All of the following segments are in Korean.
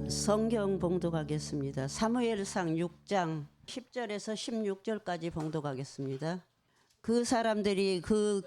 성경 봉독하겠습니다. 사무엘상 6장 10절에서 16절까지 봉독하겠습니다. 그 사람들이 그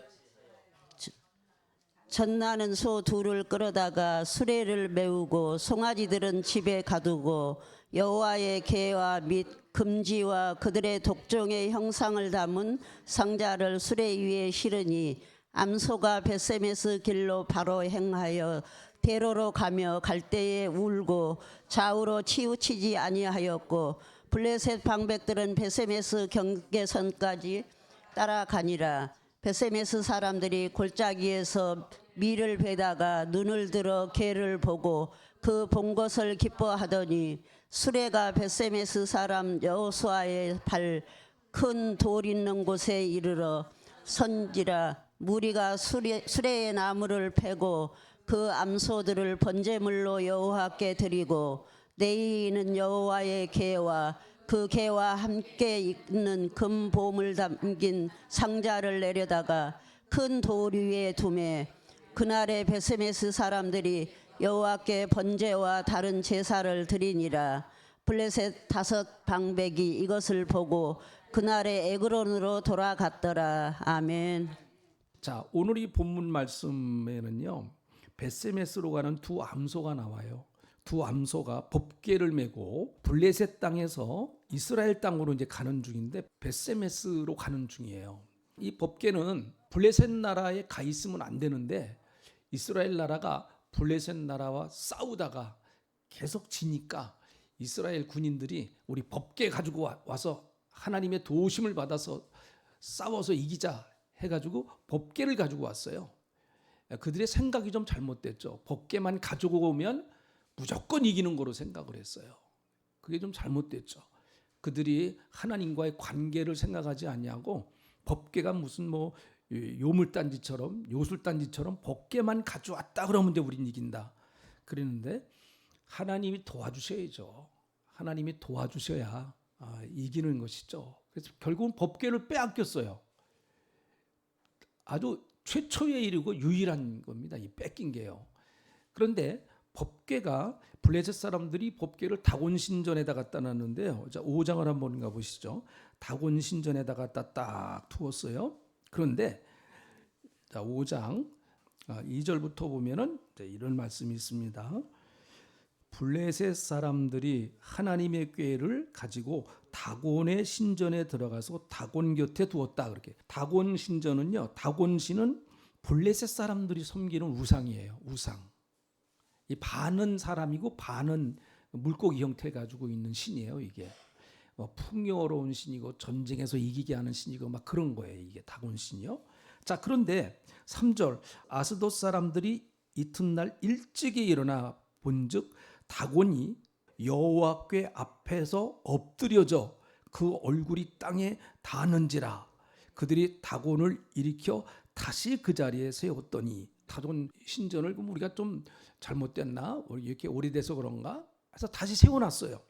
젖나는 소 둘을 끌어다가 수레를 메우고 송아지들은 집에 가두고 여호와의 계와 및 금지와 그들의 독종의 형상을 담은 상자를 수레 위에 실으니 암소가 벳세메스 길로 바로 행하여 대로로 가며 갈대에 울고 좌우로 치우치지 아니하였고 블레셋 방백들은 벳세메스 경계선까지 따라가니라. 벳세메스 사람들이 골짜기에서 밀을 베다가 눈을 들어 개를 보고 그 본 것을 기뻐하더니 수레가 벳세메스 사람 여호수아의 발 큰 돌 있는 곳에 이르러 선지라. 무리가 수레의 나무를 패고 그 암소들을 번제물로 여호와께 드리고 내이는 여호와의 계와 그 계와 함께 있는 금 보물 담긴 상자를 내려다가 큰 돌 위에 두매 그날에 벳세메스 사람들이 여호와께 번제와 다른 제사를 드리니라. 블레셋 5 방백이 이것을 보고 그날에 에그론으로 돌아갔더라. 아멘. 자, 오늘 이 본문 말씀에는요, 벳세메스로 가는 두 암소가 나와요. 두 암소가 법궤를 메고 블레셋 땅에서 이스라엘 땅으로 이제 가는 중인데 벳세메스로 가는 중이에요. 이 법궤는 블레셋 나라에 가 있으면 안 되는데 이스라엘 나라가 블레셋 나라와 싸우다가 계속 지니까 이스라엘 군인들이 우리 법궤 가지고 와서 하나님의 도우심을 받아서 싸워서 이기자 해가지고 법궤를 가지고 왔어요. 그들의 생각이 좀 잘못됐죠. 법궤만 가지고 오면 무조건 이기는 거로 생각을 했어요. 그게 좀 잘못됐죠. 그들이 하나님과의 관계를 생각하지 아니하고 법궤가 무슨 뭐 요물단지처럼 요술단지처럼 법궤만 가져왔다 그러면 이제 우린 이긴다 그랬는데 하나님이 도와주셔야죠. 하나님이 도와주셔야 이기는 것이죠. 그래서 결국은 법궤를 빼앗겼어요. 아주 최초에 이르고 유일한 겁니다. 이 뺏긴 게요. 그런데 법궤가 블레셋 사람들이 법궤를 다곤 신전에다 갖다 놨는데요. 자, 5장을 한번 가보시죠. 다곤 신전에다 갖다 딱 두었어요. 그런데 자, 5장 2절부터 보면은 이런 말씀이 있습니다. 블레셋 사람들이 하나님의 궤를 가지고 다곤의 신전에 들어가서 다곤 곁에 두었다. 그렇게. 다곤 신전은요. 다곤 신은 블레셋 사람들이 섬기는 우상이에요. 우상. 이 반은 사람이고 반은 물고기 형태 가지고 있는 신이에요. 이게 풍요로운 신이고 전쟁에서 이기게 하는 신이고 막 그런 거예요. 이게 다곤 신이요. 자, 그런데 3절 아스돗 사람들이 이튿날 일찍이 일어나 본즉 다곤이 여호와께 앞에서 엎드려져 그 얼굴이 땅에 닿는지라. 그들이 다곤을 일으켜 다시 그 자리에 세웠더니 다곤 신전을 우리가 좀 잘못됐나? 이렇게 오래돼서 그런가? 해서 다시 세워놨어요.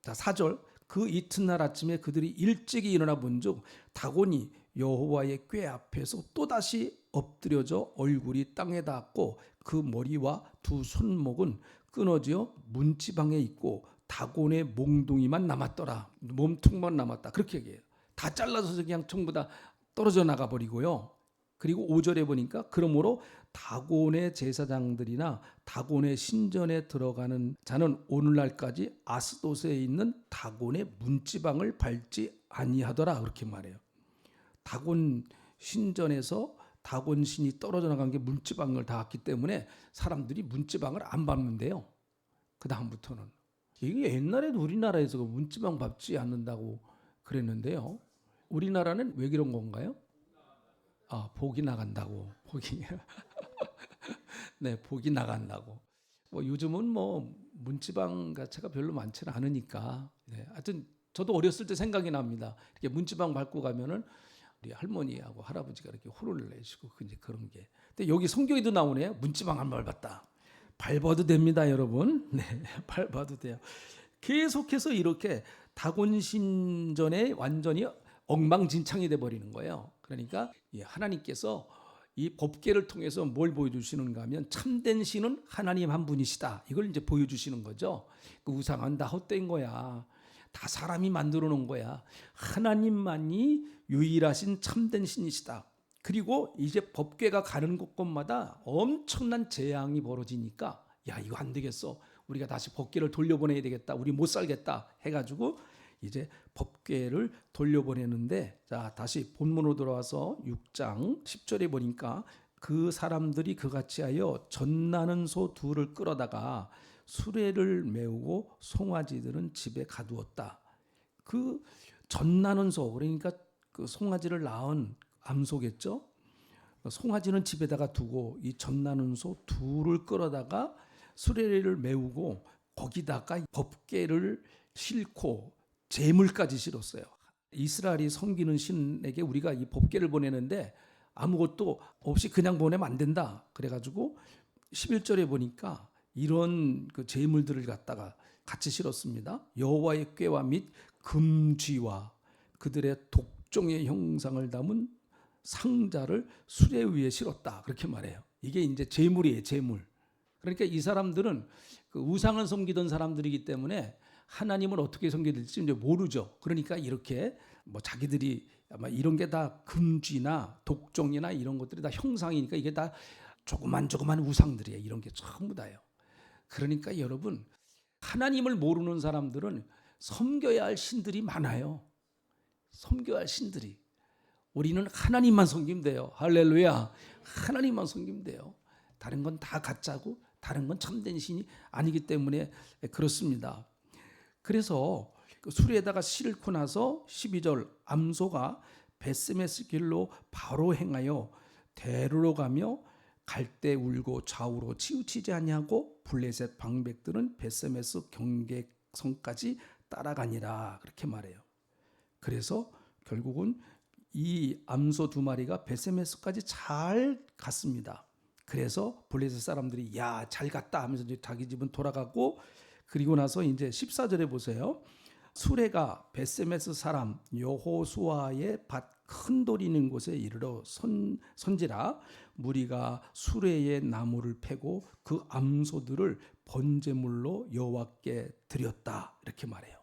자, 4절 그 이튿날 아침에 그들이 일찍이 일어나 본즉 다곤이 여호와의 궤 앞에서 또다시 엎드려져 얼굴이 땅에 닿았고 그 머리와 두 손목은 끊어져 문지방에 있고 다곤의 몽둥이만 남았더라. 몸통만 남았다. 그렇게 얘기해요. 다 잘라서 그냥 전부 다 떨어져 나가 버리고요. 그리고 5절에 보니까 그러므로 다곤의 제사장들이나 다곤의 신전에 들어가는 자는 오늘날까지 아스돗에 있는 다곤의 문지방을 밟지 아니하더라. 그렇게 말해요. 다곤 신전에서 다곤 신이 떨어져 나간 게 문지방을 닿았기 때문에 사람들이 문지방을 안 밟는데요. 그 다음부터는 이게 옛날에도 우리나라에서 문지방 밟지 않는다고 그랬는데요. 우리나라는 왜 그런 건가요? 복이 나간다고. 복이 네, 복이 나간다고. 요즘은 문지방 자체가 별로 많지는 않으니까. 네, 하여튼 저도 어렸을 때 생각이 납니다. 이렇게 문지방 밟고 가면은 우리 할머니하고 할아버지가 이렇게 호를 내시고 이제 그런 게. 근데 여기 성경에도 나오네요. 문지방 안 밟았다. 밟아도 됩니다, 여러분. 네, 밟아도 돼요. 계속해서 이렇게 다곤 신전에 완전히 엉망진창이 돼 버리는 거예요. 그러니까 하나님께서 이 법궤를 통해서 뭘 보여주시는가 하면 참된 신은 하나님 한 분이시다. 이걸 이제 보여주시는 거죠. 그 우상은 다 헛된 거야. 다 사람이 만들어 놓은 거야. 하나님만이 유일하신 참된 신이시다. 그리고 이제 법궤가 가는 곳곳마다 엄청난 재앙이 벌어지니까 야, 이거 안 되겠어. 우리가 다시 법궤를 돌려보내야 되겠다. 우리 못 살겠다 해가지고 이제 법궤를 돌려보내는데, 자, 다시 본문으로 돌아와서 6장 10절에 보니까 그 사람들이 그같이 하여 젖나는 소 둘을 끌어다가 수레를 메우고 송아지들은 집에 가두었다. 그 젖나는 소, 그러니까 그 송아지를 낳은 암소겠죠. 송아지는 집에다가 두고 이 젖나는 소 둘을 끌어다가 수레를 메우고 거기다가 법궤를 싣고 재물까지 실었어요. 이스라엘이 섬기는 신에게 우리가 이 법궤를 보내는데 아무것도 없이 그냥 보내면 안 된다. 그래가지고 11절에 보니까 이런 그 재물들을 갖다가 같이 실었습니다. 여호와의 궤와 및 금쥐와 그들의 독종의 형상을 담은 상자를 수레 위에 실었다. 그렇게 말해요. 이게 이제 재물이에요, 재물. 그러니까 이 사람들은 그 우상을 섬기던 사람들이기 때문에 하나님을 어떻게 섬겨야 될지 이제 모르죠. 그러니까 이렇게 뭐 자기들이 아마 이런 게 다 금쥐나 독종이나 이런 것들이 다 형상이니까 이게 다 조그만 우상들이에요. 이런 게 전부 다요. 그러니까 여러분, 하나님을 모르는 사람들은 섬겨야 할 신들이 많아요. 섬겨야 할 신들이. 우리는 하나님만 섬기면 돼요. 할렐루야. 하나님만 섬기면 돼요. 다른 건 다 가짜고 다른 건 참된 신이 아니기 때문에 그렇습니다. 그래서 그 수레에다가 싣고 나서 12절 암소가 벳세메스 길로 바로 행하여 대로로 가며 갈대 울고 좌우로 치우치지 아니하고 블레셋 방백들은 벳세메스 경계성까지 따라가니라. 그렇게 말해요. 그래서 결국은 이 암소 두 마리가 벳세메스까지 잘 갔습니다. 그래서 블레셋 사람들이 야, 잘 갔다 하면서 이제 자기 집은 돌아가고, 그리고 나서 이제 14절에 보세요. 수레가 벳세메스 사람 여호수아의 밭 큰 돌이 있는 곳에 이르러 선지라 무리가 수레의 나무를 패고 그 암소들을 번제물로 여호와께 드렸다. 이렇게 말해요.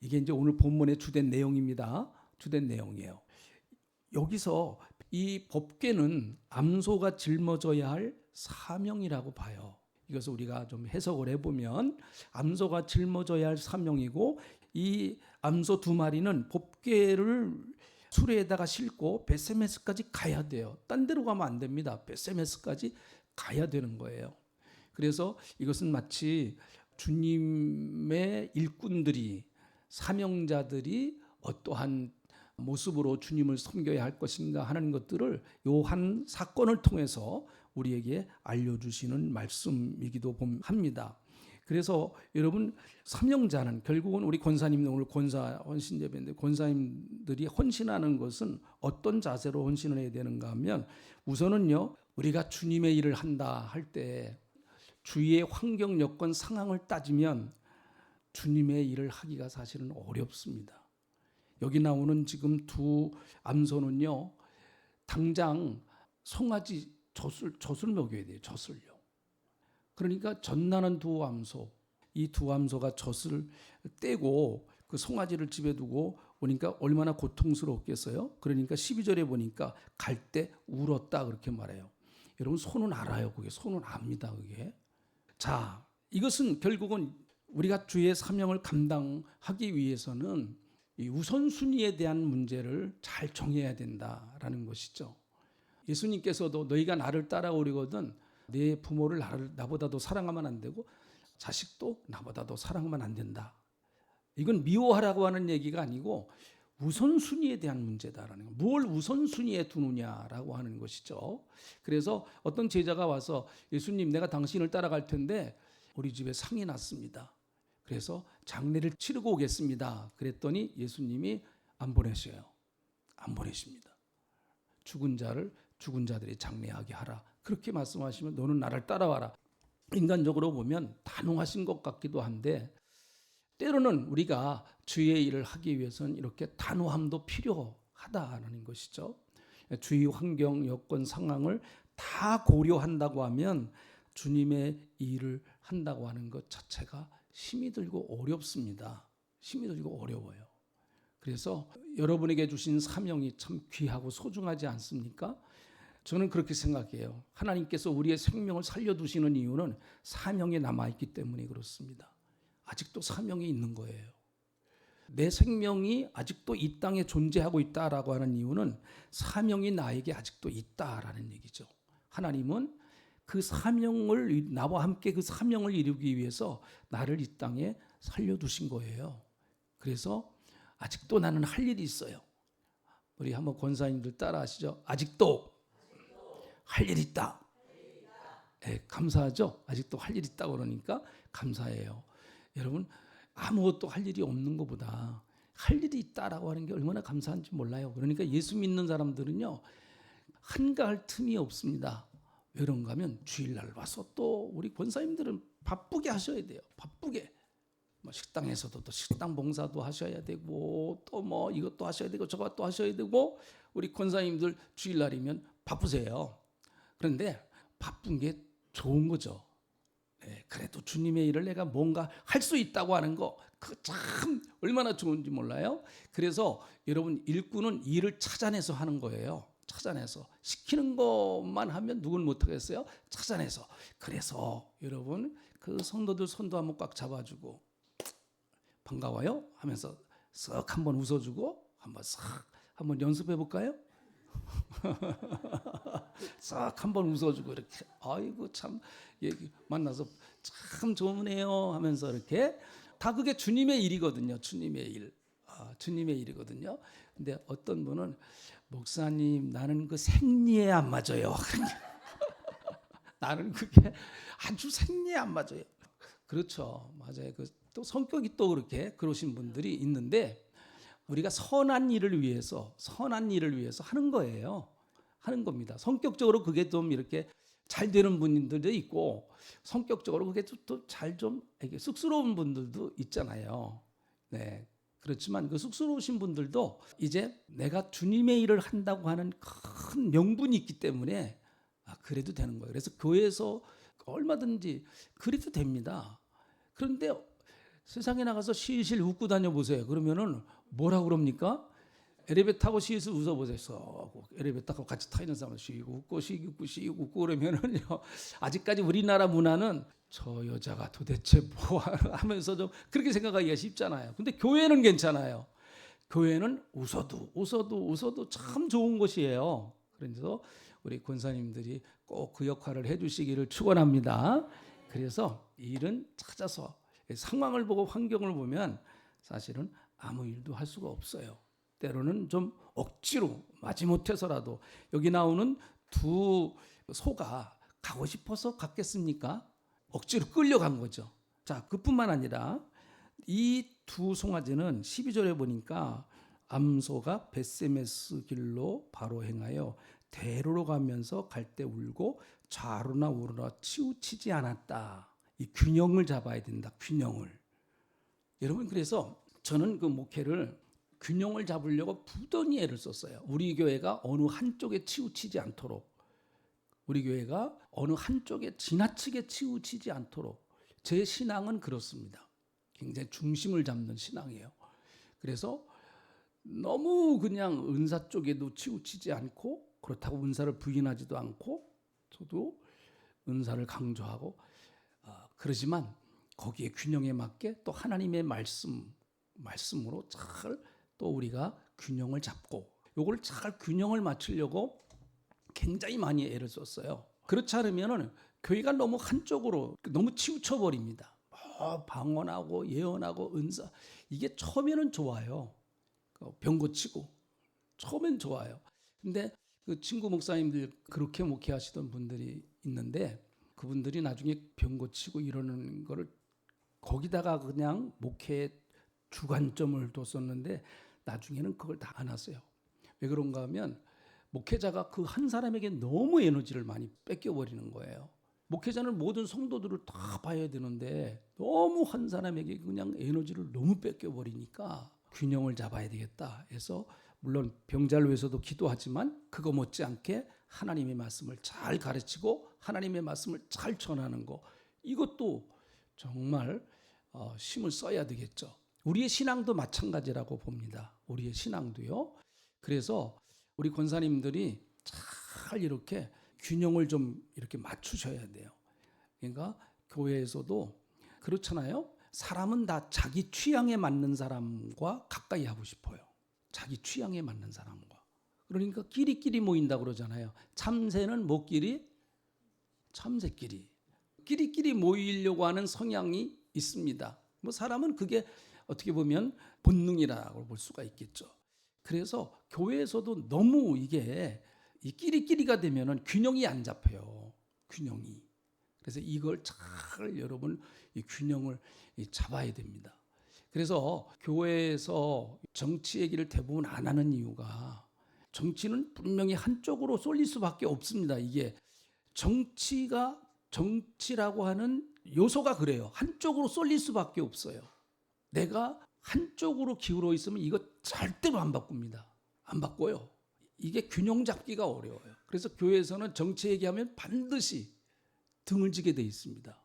이게 이제 오늘 본문의 주된 내용입니다. 주된 내용이에요. 여기서 이 법궤는 암소가 짊어져야 할 사명이라고 봐요. 이것을 우리가 좀 해석을 해보면 암소가 짊어져야 할 사명이고, 이 암소 두 마리는 법궤를 수레에다가 싣고 벳세메스까지 가야 돼요. 딴 데로 가면 안 됩니다. 벳세메스까지 가야 되는 거예요. 그래서 이것은 마치 주님의 일꾼들이, 사명자들이 어떠한 모습으로 주님을 섬겨야 할 것인가 하는 것들을 요 한 사건을 통해서 우리에게 알려주시는 말씀이기도 합니다. 그래서 여러분, 사명자는 결국은 우리 권사님, 오늘 권사 헌신 예배인데 권사님들이 헌신하는 것은 어떤 자세로 헌신을 해야 되는가 하면, 우선은요, 우리가 주님의 일을 한다 할 때 주위의 환경 여건 상황을 따지면 주님의 일을 하기가 사실은 어렵습니다. 여기 나오는 지금 두 암소는요, 당장 송아지 젖을 먹여야 돼요. 젖을요. 그러니까 젖나는 두 암소, 이 두 암소가 젖을 떼고 그 송아지를 집에 두고 오니까 얼마나 고통스럽겠어요. 그러니까 12절에 보니까 갈 때 울었다 그렇게 말해요. 여러분, 소는 알아요. 그게 소는 압니다. 그게. 자, 이것은 결국은 우리가 주의 사명을 감당하기 위해서는 이 우선순위에 대한 문제를 잘 정해야 된다라는 것이죠. 예수님께서도 너희가 나를 따라오려거든 내 부모를 나보다도 사랑하면 안 되고 자식도 나보다도 사랑하면 안 된다. 이건 미워하라고 하는 얘기가 아니고 우선순위에 대한 문제다라는 거. 뭘 우선순위에 두느냐라고 하는 것이죠. 그래서 어떤 제자가 와서 예수님, 내가 당신을 따라갈 텐데 우리 집에 상이 났습니다. 그래서 장례를 치르고 오겠습니다. 그랬더니 예수님이 안 보내셔요. 안 보내십니다. 죽은 자들이 장례하게 하라. 그렇게 말씀하시면 너는 나를 따라와라. 인간적으로 보면 단호하신 것 같기도 한데, 때로는 우리가 주의 일을 하기 위해서는 이렇게 단호함도 필요하다는 것이죠. 주위 환경, 여건, 상황을 다 고려한다고 하면 주님의 일을 한다고 하는 것 자체가 힘이 들고 어렵습니다. 힘이 들고 어려워요. 그래서 여러분에게 주신 사명이 참 귀하고 소중하지 않습니까? 저는 그렇게 생각해요. 하나님께서 우리의 생명을 살려두시는 이유는 사명이 남아있기 때문에 그렇습니다. 아직도 사명이 있는 거예요. 내 생명이 아직도 이 땅에 존재하고 있다라고 하는 이유는 사명이 나에게 아직도 있다라는 얘기죠. 하나님은 그 사명을, 나와 함께 그 사명을 이루기 위해서 나를 이 땅에 살려두신 거예요. 그래서 아직도 나는 할 일이 있어요. 우리 한번 권사님들 따라 하시죠. 아직도 할 일이 있다. 네, 감사하죠. 아직도 할 일이 있다고 그러니까 감사해요. 여러분, 아무것도 할 일이 없는 것보다 할 일이 있다라고 하는 게 얼마나 감사한지 몰라요. 그러니까 예수 믿는 사람들은요, 한가할 틈이 없습니다. 왜 그런가 하면 주일날 와서 또 우리 권사님들은 바쁘게 하셔야 돼요. 바쁘게. 뭐 식당에서도 또 식당 봉사도 하셔야 되고, 또 뭐 이것도 하셔야 되고 저것도 하셔야 되고, 우리 권사님들 주일날이면 바쁘세요. 그런데 바쁜 게 좋은 거죠. 네, 그래도 주님의 일을 내가 뭔가 할 수 있다고 하는 거, 그 참 얼마나 좋은지 몰라요. 그래서 여러분, 일꾼은 일을 찾아내서 하는 거예요. 찾아내서 시키는 것만 하면 누군 못하겠어요? 찾아내서. 그래서 여러분, 그 성도들 손도 한번 꽉 잡아주고 반가워요 하면서 쓱 한번 웃어주고 한번 연습해 볼까요? 싹 한번 웃어주고 이렇게, 아이고 참 얘기 만나서 참 좋으네요 하면서 이렇게, 다 그게 주님의 일이거든요. 주님의 일, 주님의 일이거든요. 근데 어떤 분은 목사님, 나는 그 생리에 안 맞아요. 나는 그게 아주 생리에 안 맞아요. 그렇죠, 맞아요. 또 성격이 또 그렇게 그러신 분들이 있는데, 우리가 선한 일을 위해서 하는 거예요. 하는 겁니다. 성격적으로 그게 좀 이렇게 잘 되는 분들도 있고, 성격적으로 그게 또 잘 좀 쑥스러운 분들도 있잖아요. 네. 그렇지만 그 쑥스러우신 분들도 이제 내가 주님의 일을 한다고 하는 큰 명분이 있기 때문에 그래도 되는 거예요. 그래서 교회에서 얼마든지 그래도 됩니다. 그런데 세상에 나가서 실실 웃고 다녀보세요. 그러면은 뭐라고 그럽니까? 엘리베이터 타고 실실 웃어보세요. 엘리베이터 타고 같이 타 있는 사람은 쉬고 웃고 그러면은요, 아직까지 우리나라 문화는 저 여자가 도대체 뭐 하면서 좀 그렇게 생각하기가 쉽잖아요. 근데 교회는 괜찮아요. 교회는 웃어도 참 좋은 것이에요. 그래서 우리 권사님들이 꼭 그 역할을 해주시기를 축원합니다. 그래서 일은 찾아서, 상황을 보고 환경을 보면 사실은 아무 일도 할 수가 없어요. 때로는 좀 억지로 마지못해서라도, 여기 나오는 두 소가 가고 싶어서 갔겠습니까? 억지로 끌려간 거죠. 자, 그뿐만 아니라 이 두 송아지는 12절에 보니까 암소가 벳세메스 길로 바로 행하여 대로로 가면서 갈 때 울고 좌로나 우로나 치우치지 않았다. 이 균형을 잡아야 된다. 균형을. 여러분, 그래서 저는 그 목회를 균형을 잡으려고 부단히 애를 썼어요. 우리 교회가 어느 한쪽에 치우치지 않도록, 우리 교회가 어느 한쪽에 지나치게 치우치지 않도록. 제 신앙은 그렇습니다. 굉장히 중심을 잡는 신앙이에요. 그래서 너무 그냥 은사 쪽에도 치우치지 않고, 그렇다고 은사를 부인하지도 않고, 저도 은사를 강조하고, 그러지만 거기에 균형에 맞게 또 하나님의 말씀으로 잘 또 우리가 균형을 잡고, 요걸 잘 균형을 맞추려고 굉장히 많이 애를 썼어요. 그렇지 않으면은 교회가 너무 한쪽으로 너무 치우쳐 버립니다. 방언하고 예언하고 은사, 이게 처음에는 좋아요. 병 고치고 처음엔 좋아요. 근데 그 친구 목사님들 그렇게 목회하시던 분들이 있는데, 그분들이 나중에 병 고치고 이러는 거를 거기다가 그냥 목회의 주관점을 뒀었는데, 나중에는 그걸 다 안 하세요. 왜 그런가 하면 목회자가 그 한 사람에게 너무 에너지를 많이 뺏겨버리는 거예요. 목회자는 모든 성도들을 다 봐야 되는데 너무 한 사람에게 그냥 에너지를 너무 뺏겨버리니까 균형을 잡아야 되겠다 해서 물론 병자를 위해서도 기도하지만 그거 못지않게 하나님의 말씀을 잘 가르치고 하나님의 말씀을 잘 전하는 거, 이것도 정말 힘을 써야 되겠죠. 우리의 신앙도 마찬가지라고 봅니다. 우리의 신앙도요. 그래서 우리 권사님들이 잘 이렇게 균형을 좀 이렇게 맞추셔야 돼요. 그러니까 교회에서도 그렇잖아요. 사람은 다 자기 취향에 맞는 사람과 가까이 하고 싶어요. 자기 취향에 맞는 사람과. 그러니까 끼리끼리 모인다 그러잖아요. 참새는 뭐끼리? 참새끼리. 끼리끼리 모이려고 하는 성향이 있습니다. 뭐 사람은 그게 어떻게 보면 본능이라고 볼 수가 있겠죠. 그래서 교회에서도 너무 이게 이 끼리끼리가 되면은 균형이 안 잡혀요. 균형이. 그래서 이걸 잘 여러분 이 균형을 잡아야 됩니다. 그래서 교회에서 정치 얘기를 대부분 안 하는 이유가, 정치는 분명히 한쪽으로 쏠릴 수밖에 없습니다. 이게 정치라고 하는 요소가 그래요. 한쪽으로 쏠릴 수밖에 없어요. 내가 한쪽으로 기울어 있으면 이거 절대로 안 바꿉니다. 안 바꿔요. 이게 균형 잡기가 어려워요. 그래서 교회에서는 정치 얘기하면 반드시 등을 지게 돼 있습니다.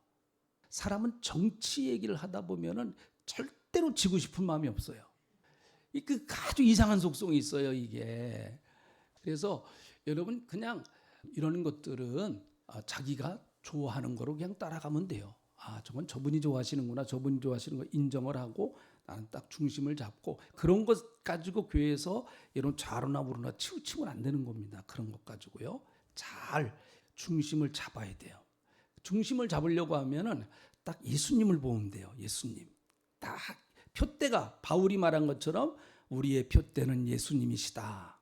사람은 정치 얘기를 하다 보면은 절대로 지고 싶은 마음이 없어요. 그 아주 이상한 속성이 있어요, 이게. 그래서 여러분 그냥 이런 것들은 자기가 좋아하는 거로 그냥 따라가면 돼요. 저건 저분이 좋아하시는구나, 저분이 좋아하시는 거 인정을 하고 나는 딱 중심을 잡고, 그런 것 가지고 교회에서 이런 좌로나 우로나 치우치면 안 되는 겁니다. 그런 것 가지고요. 잘 중심을 잡아야 돼요. 중심을 잡으려고 하면은 딱 예수님을 보면 돼요. 예수님. 딱 표대가 바울이 말한 것처럼 우리의 표대는 예수님이시다.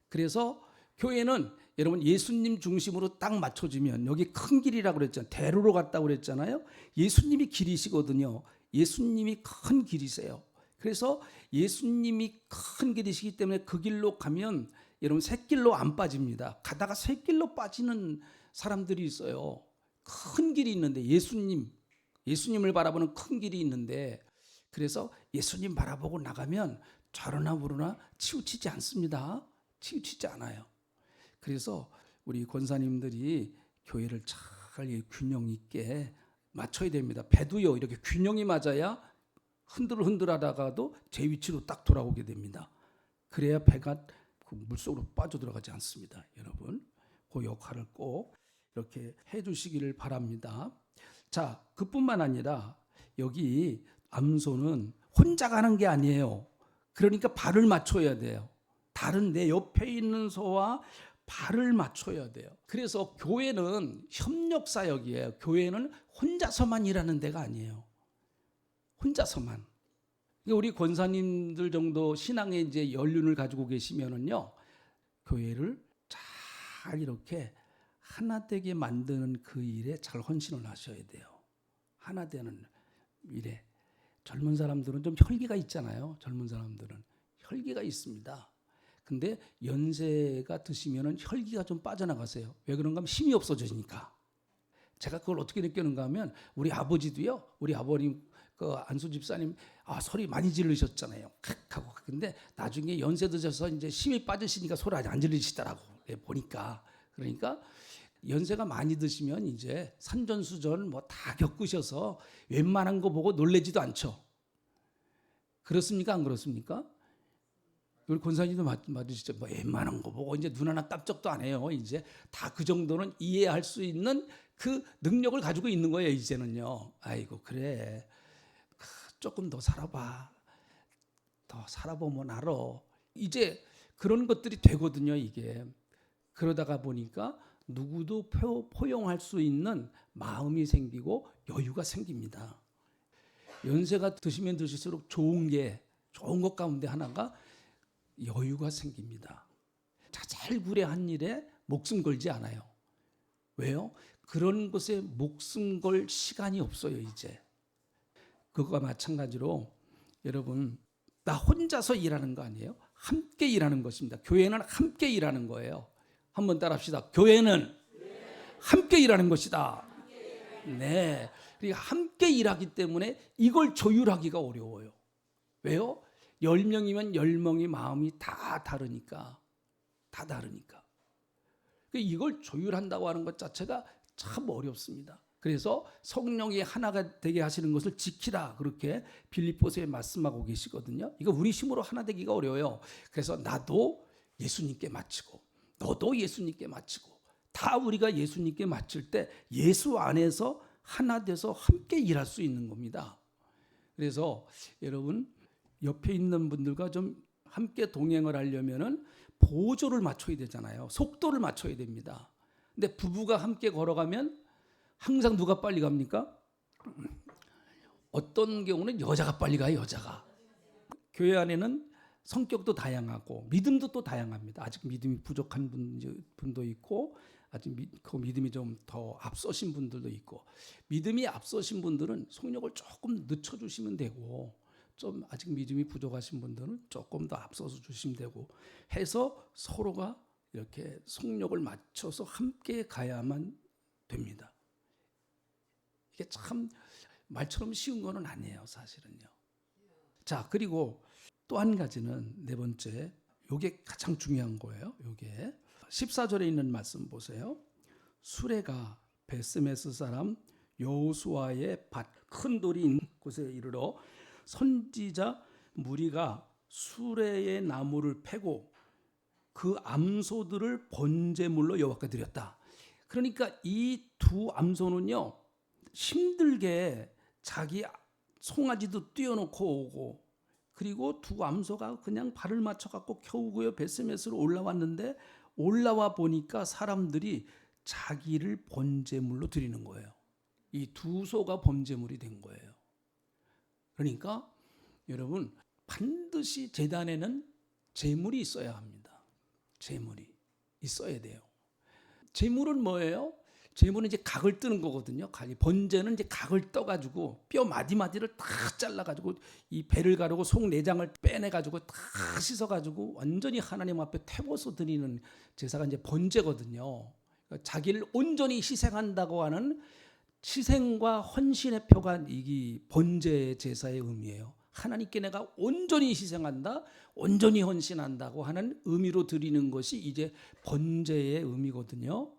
그래서 교회는 여러분 예수님 중심으로 딱 맞춰지면, 여기 큰 길이라고 그랬잖아요. 대로로 갔다고 그랬잖아요. 예수님이 길이시거든요. 예수님이 큰 길이세요. 그래서 예수님이 큰 길이시기 때문에 그 길로 가면 여러분 샛길로 안 빠집니다. 가다가 샛길로 빠지는 사람들이 있어요. 큰 길이 있는데, 예수님을 바라보는 큰 길이 있는데, 그래서 예수님 바라보고 나가면 좌로나 우로나 치우치지 않습니다. 치우치지 않아요. 그래서 우리 권사님들이 교회를 잘 균형 있게 맞춰야 됩니다. 배도요, 이렇게 균형이 맞아야 흔들흔들하다가도 제 위치로 딱 돌아오게 됩니다. 그래야 배가 그 물속으로 빠져들어가지 않습니다. 여러분, 그 역할을 꼭 이렇게 해주시기를 바랍니다. 자, 그뿐만 아니라 여기 암소는 혼자 가는 게 아니에요. 그러니까 발을 맞춰야 돼요. 다른 내 옆에 있는 소와 발을 맞춰야 돼요. 그래서 교회는 협력사역이에요. 교회는 혼자서만 일하는 데가 아니에요. 혼자서만. 우리 권사님들 정도 신앙의 이제 연륜을 가지고 계시면은요, 교회를 잘 이렇게 하나 되게 만드는 그 일에 잘 헌신을 하셔야 돼요. 하나 되는 일에. 젊은 사람들은 좀 혈기가 있잖아요. 젊은 사람들은 혈기가 있습니다. 근데 연세가 드시면은 혈기가 좀 빠져나가세요. 왜 그런가 하면 힘이 없어지니까. 제가 그걸 어떻게 느끼는가 하면 우리 아버지도요. 우리 아버님 그 안수 집사님 소리 많이 지르셨잖아요. 칵 하고. 근데 나중에 연세 드셔서 이제 힘이 빠지시니까 소리 안 지르시더라고. 보니까. 그러니까 연세가 많이 드시면 이제 산전수전 뭐 다 겪으셔서 웬만한 거 보고 놀래지도 않죠. 그렇습니까? 안 그렇습니까? 우리 권사님도 맞으시죠? 뭐 웬만한 거 보고 이제 눈 하나 깜짝도 안 해요. 이제 다 그 정도는 이해할 수 있는 그 능력을 가지고 있는 거예요. 이제는요. 아이고 그래. 조금 더 살아봐. 더 살아보면 알아. 이제 그런 것들이 되거든요. 이게. 그러다가 보니까 누구도 포용할 수 있는 마음이 생기고 여유가 생깁니다. 연세가 드시면 드실수록 좋은 것 가운데 하나가 여유가 생깁니다. 자잘구레한 일에 목숨 걸지 않아요. 왜요? 그런 것에 목숨 걸 시간이 없어요. 이제. 그거와 마찬가지로 여러분, 나 혼자서 일하는 거 아니에요? 함께 일하는 것입니다. 교회는 함께 일하는 거예요. 한번 따라합시다. 교회는 함께 일하는 것이다. 네, 그러니까 함께 일하기 때문에 이걸 조율하기가 어려워요. 왜요? 10명이면 10명의 마음이 다 다르니까. 이걸 조율한다고 하는 것 자체가 참 어렵습니다. 그래서 성령이 하나가 되게 하시는 것을 지키라, 그렇게 빌립보서에 말씀하고 계시거든요. 이거 우리 힘으로 하나 되기가 어려워요. 그래서 나도 예수님께 맞추고 너도 예수님께 맞추고 다 우리가 예수님께 맞출 때 예수 안에서 하나 돼서 함께 일할 수 있는 겁니다. 그래서 여러분 옆에 있는 분들과 좀 함께 동행을 하려면은 보조를 맞춰야 되잖아요. 속도를 맞춰야 됩니다. 근데 부부가 함께 걸어가면 항상 누가 빨리 갑니까? 어떤 경우는 여자가 빨리 가요. 여자가. 교회 안에는 성격도 다양하고 믿음도 또 다양합니다. 아직 믿음이 부족한 분도 있고 아직 그 믿음이 좀 더 앞서신 분들도 있고, 믿음이 앞서신 분들은 속력을 조금 늦춰주시면 되고, 좀 아직 믿음이 부족하신 분들은 조금 더 앞서서 주시면 되고 해서 서로가 이렇게 속력을 맞춰서 함께 가야만 됩니다. 이게 참 말처럼 쉬운 거는 아니에요, 사실은요. 자, 그리고 또 한 가지는 네 번째, 요게 가장 중요한 거예요. 요게 14절에 있는 말씀 보세요. 수레가 베스메스 사람 여호수아의 밭 큰 돌이 있는 곳에 이르러 선지자 무리가 수레의 나무를 패고 그 암소들을 번제물로 여호와께 드렸다. 그러니까 이 두 암소는요, 힘들게 자기 송아지도 띄워놓고 오고, 그리고 두 암소가 그냥 발을 맞춰갖고 겨우 그 베스메스로 올라왔는데, 올라와 보니까 사람들이 자기를 번제물로 드리는 거예요. 이 두 소가 번제물이 된 거예요. 그러니까 여러분, 반드시 제단에는 제물이 있어야 합니다. 제물이 있어야 돼요. 제물은 뭐예요? 제물은 이제 각을 뜨는 거거든요. 번제는 이제 각을 떠가지고 뼈 마디마디를 다 잘라가지고 이 배를 가르고 속 내장을 빼내가지고 다 씻어가지고 완전히 하나님 앞에 태워서 드리는 제사가 이제 번제거든요. 그러니까 자기를 온전히 희생한다고 하는 희생과 헌신의 표가 이 번제 제사의 의미예요. 하나님께 내가 온전히 희생한다, 온전히 헌신한다고 하는 의미로 드리는 것이 이제 번제의 의미거든요.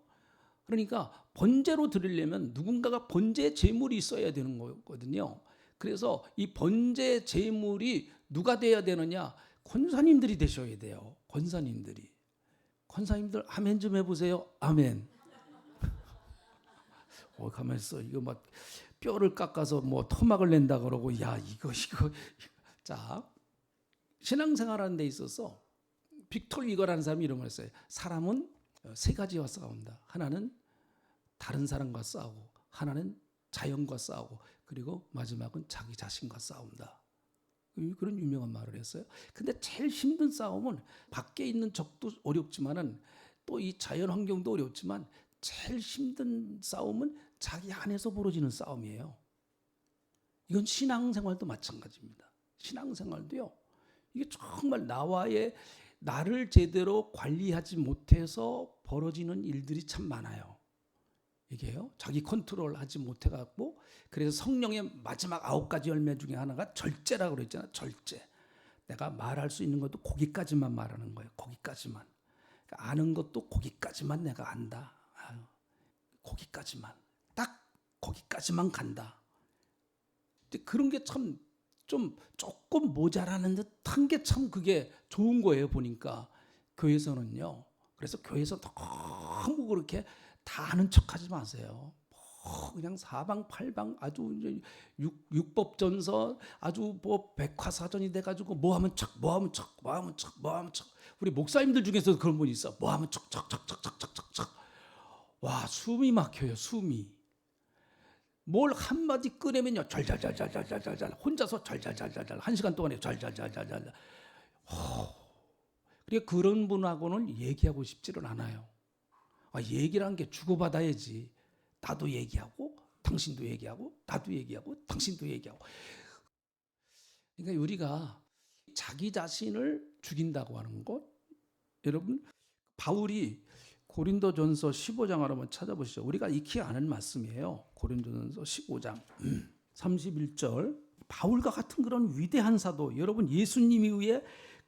그러니까 번제로 드리려면 누군가가 번제 제물이 있어야 되는 거거든요. 그래서 이 번제 제물이 누가 돼야 되느냐? 권사님들이 되셔야 돼요. 권사님들 아멘 좀 해보세요. 아멘. 가만히 있어. 이거 막 뼈를 깎아서 뭐 토막을 낸다 그러고, 야 이거. 자, 신앙생활하는 데 있어서 빅톨 위거라는 사람이 이런 걸 했어요. 사람은 세 가지와 싸운다. 하나는 다른 사람과 싸우고, 하나는 자연과 싸우고, 그리고 마지막은 자기 자신과 싸운다. 그런 유명한 말을 했어요. 근데 제일 힘든 싸움은 밖에 있는 적도 어렵지만은 또 이 자연 환경도 어렵지만 제일 힘든 싸움은 자기 안에서 벌어지는 싸움이에요. 이건 신앙생활도 마찬가지입니다. 신앙생활도요, 이게 정말 나를 제대로 관리하지 못해서 벌어지는 일들이 참 많아요. 이게요, 자기 컨트롤하지 못해갖고, 그래서 성령의 마지막 9가지 열매 중에 하나가 절제라고 그랬잖아요. 절제. 내가 말할 수 있는 것도 거기까지만 말하는 거예요. 거기까지만. 그러니까 아는 것도 거기까지만 내가 안다. 거기까지만, 딱 거기까지만 간다. 그런 게 참 좀 조금 모자라는 듯한 게 참 그게 좋은 거예요. 보니까 교회에서는요. 그래서 교회에서 너무 그렇게 다 아는 척하지 마세요. 그냥 사방팔방 아주 이제 육법전서 아주 뭐 백화사전이 돼가지고 뭐하면 척. 우리 목사님들 중에서도 그런 분이 있어. 뭐하면 척. 와, 숨이 막혀요. 숨이. 뭘 한마디 꺼내면요, 잘잘잘잘잘잘잘 혼자서 잘잘잘잘잘 1시간 동안에 잘잘잘잘잘. 그러니까 그런 분하고는 얘기하고 싶지는 않아요. 얘기라는 게 주고받아야지. 나도 얘기하고 당신도 얘기하고 나도 얘기하고 당신도 얘기하고. 그러니까 우리가 자기 자신을 죽인다고 하는 것, 여러분, 바울이 고린도전서 15장을 한번 찾아보시죠. 우리가 익히 아는 말씀이에요. 고린도전서 15장 31절 바울과 같은 그런 위대한 사도, 여러분 예수님에 의해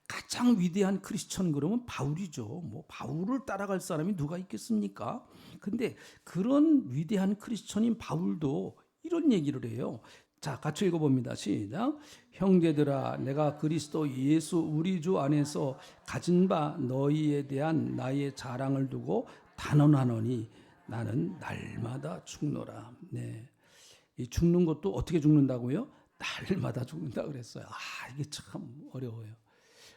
가장 위대한 크리스천 그러면 바울이죠. 뭐 바울을 따라갈 사람이 누가 있겠습니까? 근데 그런 위대한 크리스천인 바울도 이런 얘기를 해요. 자, 같이 읽어봅니다. 시작. 형제들아, 내가 그리스도 예수 우리 주 안에서 가진 바 너희에 대한 나의 자랑을 두고 단언하노니 나는 날마다 죽노라. 네, 이 죽는 것도 어떻게 죽는다고요? 날마다 죽는다 그랬어요. 이게 참 어려워요.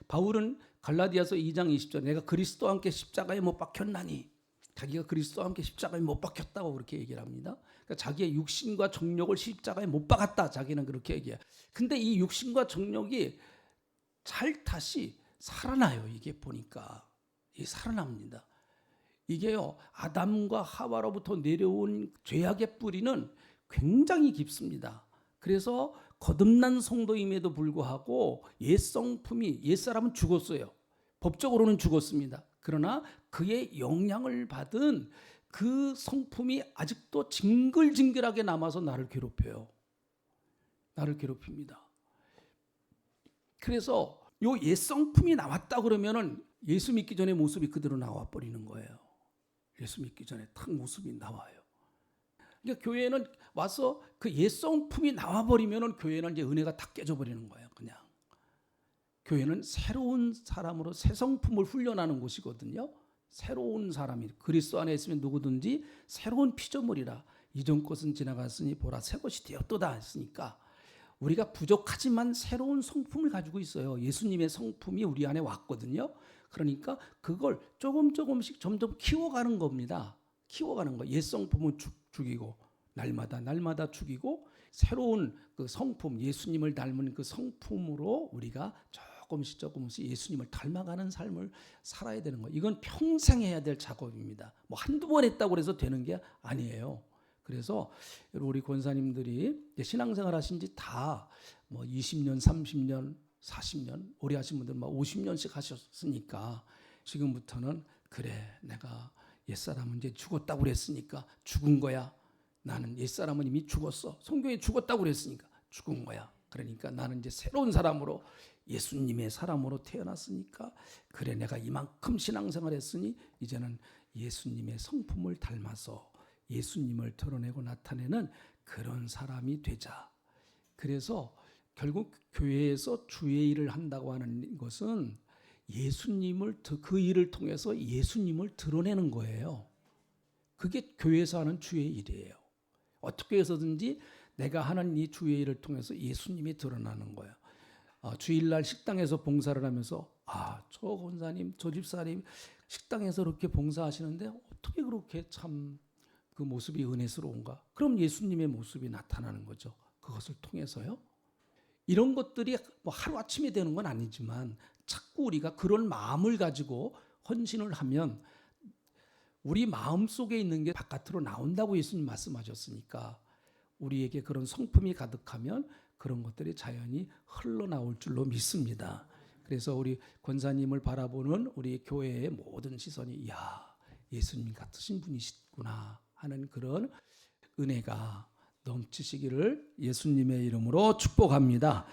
바울은 갈라디아서 2장 20절 내가 그리스도와 함께 십자가에 못 박혔나니, 자기가 그리스도와 함께 십자가에 못 박혔다고 그렇게 얘기를 합니다. 그러니까 자기의 육신과 정욕을 십자가에 못 박았다, 자기는 그렇게 얘기해요. 근데 이 육신과 정욕이 잘 다시 살아나요. 이게 보니까 이 살아납니다. 이게요, 아담과 하와로부터 내려온 죄악의 뿌리는 굉장히 깊습니다. 그래서 거듭난 성도임에도 불구하고 옛성품이, 옛사람은 죽었어요. 법적으로는 죽었습니다. 그러나 그의 영향을 받은 그 성품이 아직도 징글징글하게 남아서 나를 괴롭혀요. 나를 괴롭힙니다. 그래서 요 옛성품이 나왔다 그러면은 예수 믿기 전에 모습이 그대로 나와 버리는 거예요. 예수 믿기 전에 탁 모습이 나와요. 그러니까 교회는 와서 그 옛성품이 나와버리면은 교회는 이제 은혜가 다 깨져버리는 거예요. 그냥 교회는 새로운 사람으로 새 성품을 훈련하는 곳이거든요. 새로운 사람이 그리스도 안에 있으면 누구든지 새로운 피조물이라 이전 것은 지나갔으니 보라 새 것이 되었도다 했으니까 우리가 부족하지만 새로운 성품을 가지고 있어요. 예수님의 성품이 우리 안에 왔거든요. 그러니까 그걸 조금씩 점점 키워가는 겁니다. 키워가는 거. 옛 성품은 죽이고 날마다 죽이고 새로운 그 성품, 예수님을 닮은 그 성품으로 우리가 조금씩 예수님을 닮아가는 삶을 살아야 되는 거예요. 이건 평생 해야 될 작업입니다. 뭐 한두 번 했다고 해서 되는 게 아니에요. 그래서 우리 권사님들이 신앙생활 하신 지 다 뭐 20년, 30년, 40년, 오래 하신 분들 막 50년씩 하셨으니까 지금부터는 그래, 내가 옛사람은 이제 죽었다고 그랬으니까 죽은 거야. 나는 옛사람은 이미 죽었어. 성경에 죽었다고 그랬으니까 죽은 거야. 그러니까 나는 이제 새로운 사람으로 예수님의 사람으로 태어났으니까 그래, 내가 이만큼 신앙생활 했으니 이제는 예수님의 성품을 닮아서 예수님을 드러내고 나타내는 그런 사람이 되자. 그래서 결국 교회에서 주의 일을 한다고 하는 것은 예수님을, 그 일을 통해서 예수님을 드러내는 거예요. 그게 교회에서 하는 주의 일이에요. 어떻게 해서든지 내가 하는 이 주의 일을 통해서 예수님이 드러나는 거예요. 주일날 식당에서 봉사를 하면서 저 권사님, 저 집사님 식당에서 그렇게 봉사하시는데 어떻게 그렇게 참 그 모습이 은혜스러운가? 그럼 예수님의 모습이 나타나는 거죠. 그것을 통해서요. 이런 것들이 뭐 하루아침에 되는 건 아니지만 자꾸 우리가 그런 마음을 가지고 헌신을 하면 우리 마음속에 있는 게 바깥으로 나온다고 예수님 말씀하셨으니까 우리에게 그런 성품이 가득하면 그런 것들이 자연히 흘러나올 줄로 믿습니다. 그래서 우리 권사님을 바라보는 우리 교회의 모든 시선이 예수님 같으신 분이시구나 하는 그런 은혜가 넘치시기를 예수님의 이름으로 축복합니다.